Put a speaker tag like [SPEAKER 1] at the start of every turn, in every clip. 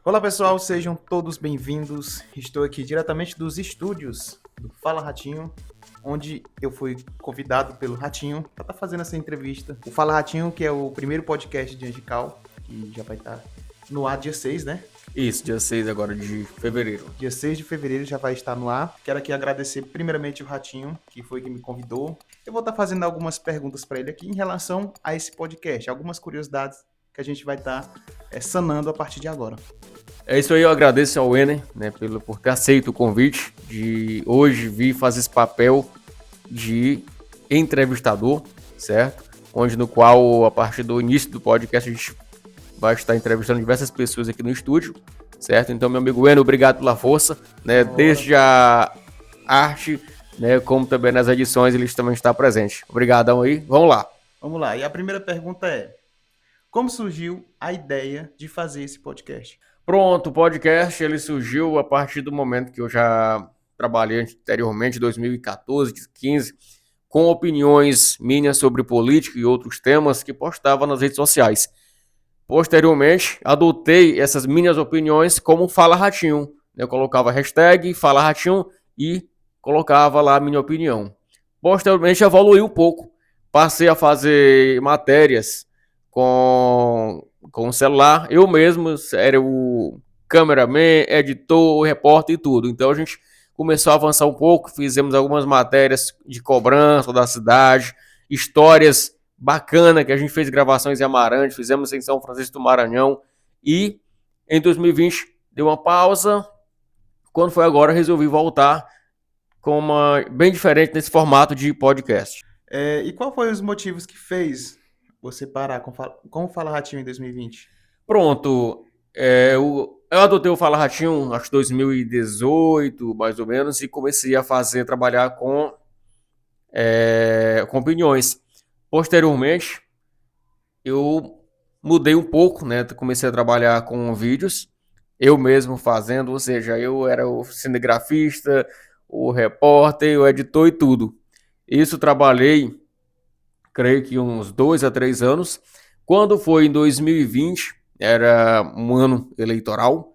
[SPEAKER 1] Olá pessoal, sejam todos bem-vindos. Estou aqui diretamente dos estúdios do Fala Ratinho, onde eu fui convidado pelo Ratinho para estar fazendo essa entrevista. O Fala Ratinho, que é o primeiro podcast de Angical, que já vai estar no ar dia 6, né?
[SPEAKER 2] Isso, dia 6 agora de fevereiro.
[SPEAKER 1] Dia 6 de fevereiro já vai estar no ar. Quero aqui agradecer primeiramente o Ratinho, que foi quem me convidou. Eu vou estar fazendo algumas perguntas para ele aqui em relação a esse podcast, algumas curiosidades que a gente vai estar sanando a partir de agora.
[SPEAKER 2] É isso aí, eu agradeço ao Ener, né, por ter aceito o convite de hoje vir fazer esse papel de entrevistador, certo? No qual, a partir do início do podcast, a gente vai estar entrevistando diversas pessoas aqui no estúdio, certo? Então, meu amigo Ener, obrigado pela força, né? Desde a arte, né, como também nas edições, ele também está presente. Obrigadão aí, vamos lá.
[SPEAKER 1] Vamos lá, e a primeira pergunta é: como surgiu a ideia de fazer esse podcast?
[SPEAKER 2] Pronto, o podcast ele surgiu a partir do momento que eu já trabalhei anteriormente, 2014, 2015, com opiniões minhas sobre política e outros temas que postava nas redes sociais. Posteriormente, adotei essas minhas opiniões como Fala Ratinho. Eu colocava hashtag Fala Ratinho e colocava lá a minha opinião. Posteriormente, evoluí um pouco. Passei a fazer matérias com o celular. Eu mesmo era o cameraman, editor, repórter e tudo. Então a gente começou a avançar um pouco, fizemos algumas matérias de cobrança da cidade, histórias bacanas que a gente fez gravações em Amarante, fizemos em São Francisco do Maranhão e em 2020 deu uma pausa. Quando foi agora, resolvi voltar com uma bem diferente nesse formato de podcast.
[SPEAKER 1] E qual foi os motivos que fez você parar com o Fala Ratinho em 2020?
[SPEAKER 2] Pronto, eu adotei o Fala Ratinho, acho que 2018, mais ou menos, e comecei a trabalhar com opiniões. Posteriormente, eu mudei um pouco, né? Comecei a trabalhar com vídeos, eu mesmo fazendo, ou seja, eu era o cinegrafista, o repórter, o editor e tudo. Isso trabalhei, creio que uns 2 a 3 anos. Quando foi em 2020, era um ano eleitoral,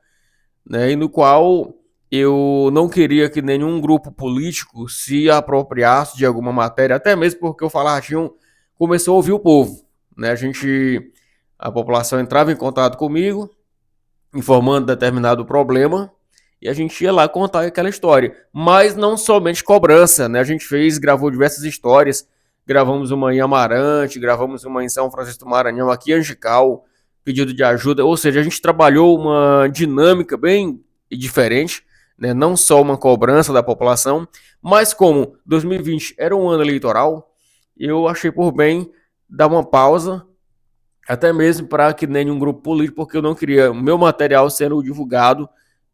[SPEAKER 2] né, e no qual eu não queria que nenhum grupo político se apropriasse de alguma matéria, até mesmo porque o Fala Ratinho começou a ouvir o povo, né? A população entrava em contato comigo, informando determinado problema, e a gente ia lá contar aquela história. Mas não somente cobrança, né? A gente gravou diversas histórias, gravamos uma em Amarante, gravamos uma em São Francisco do Maranhão, aqui em Angical, pedido de ajuda, ou seja, a gente trabalhou uma dinâmica bem diferente, né? Não só uma cobrança da população, mas como 2020 era um ano eleitoral, eu achei por bem dar uma pausa, até mesmo para que nenhum grupo político, porque eu não queria o meu material sendo divulgado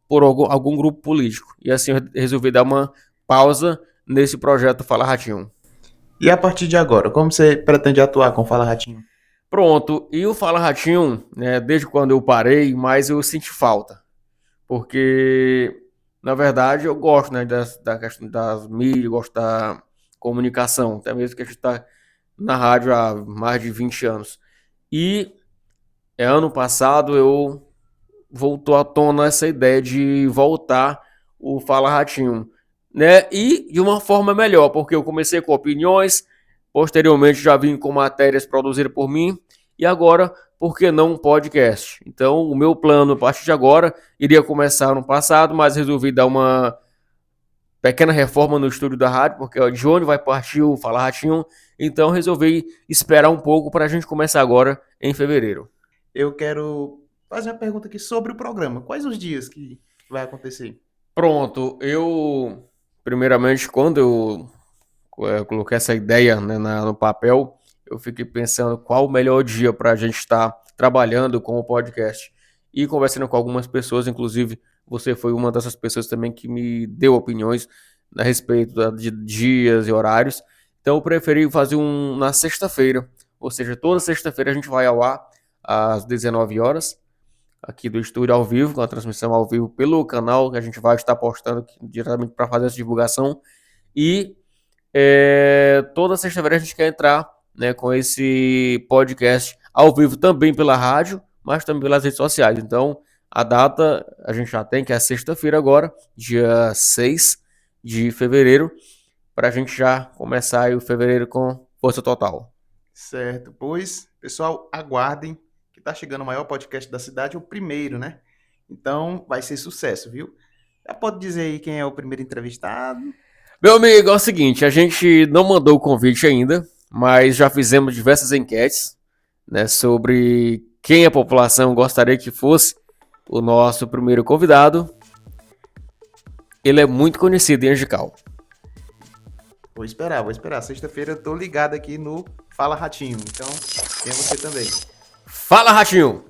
[SPEAKER 2] por algum grupo político. E assim eu resolvi dar uma pausa nesse projeto Fala Ratinho.
[SPEAKER 1] E a partir de agora, como você pretende atuar com o Fala Ratinho?
[SPEAKER 2] Pronto, e o Fala Ratinho, né, desde quando eu parei, mas eu senti falta. Porque, na verdade, eu gosto, né, da questão das mídias, gosto da comunicação, até mesmo que a gente está na rádio há mais de 20 anos. E ano passado eu voltou à tona essa ideia de voltar o Fala Ratinho, né? E de uma forma melhor, porque eu comecei com opiniões, posteriormente já vim com matérias produzidas por mim, e agora, por que não um podcast? Então, o meu plano, a partir de agora, iria começar no passado, mas resolvi dar uma pequena reforma no estúdio da rádio, porque de onde vai partir o Fala Ratinho, então resolvi esperar um pouco para a gente começar agora em fevereiro.
[SPEAKER 1] Eu quero fazer uma pergunta aqui sobre o programa. Quais os dias que vai acontecer?
[SPEAKER 2] Pronto, primeiramente, quando eu coloquei essa ideia, né, no papel, eu fiquei pensando qual o melhor dia para a gente estar trabalhando com o podcast. E conversando com algumas pessoas, inclusive você foi uma dessas pessoas também que me deu opiniões a respeito de dias e horários. Então eu preferi fazer na sexta-feira, ou seja, toda sexta-feira a gente vai ao ar às 19 horas, aqui do estúdio ao vivo, com a transmissão ao vivo pelo canal que a gente vai estar postando aqui, diretamente para fazer essa divulgação. E toda sexta-feira a gente quer entrar, né, com esse podcast ao vivo também pela rádio, mas também pelas redes sociais. Então A data a gente já tem, que é sexta-feira agora, dia 6 de fevereiro, para a gente já começar aí o fevereiro com força total.
[SPEAKER 1] Certo. Pois, pessoal, aguardem que tá chegando o maior podcast da cidade, o primeiro, né? Então, vai ser sucesso, viu? Já pode dizer aí quem é o primeiro entrevistado?
[SPEAKER 2] Meu amigo, é o seguinte, a gente não mandou o convite ainda, mas já fizemos diversas enquetes, né, sobre quem a população gostaria que fosse o nosso primeiro convidado. Ele é muito conhecido em Angical.
[SPEAKER 1] Vou esperar, vou esperar. Sexta-feira eu tô ligado aqui no Fala Ratinho. Então, tem você também.
[SPEAKER 2] Fala, Ratinho!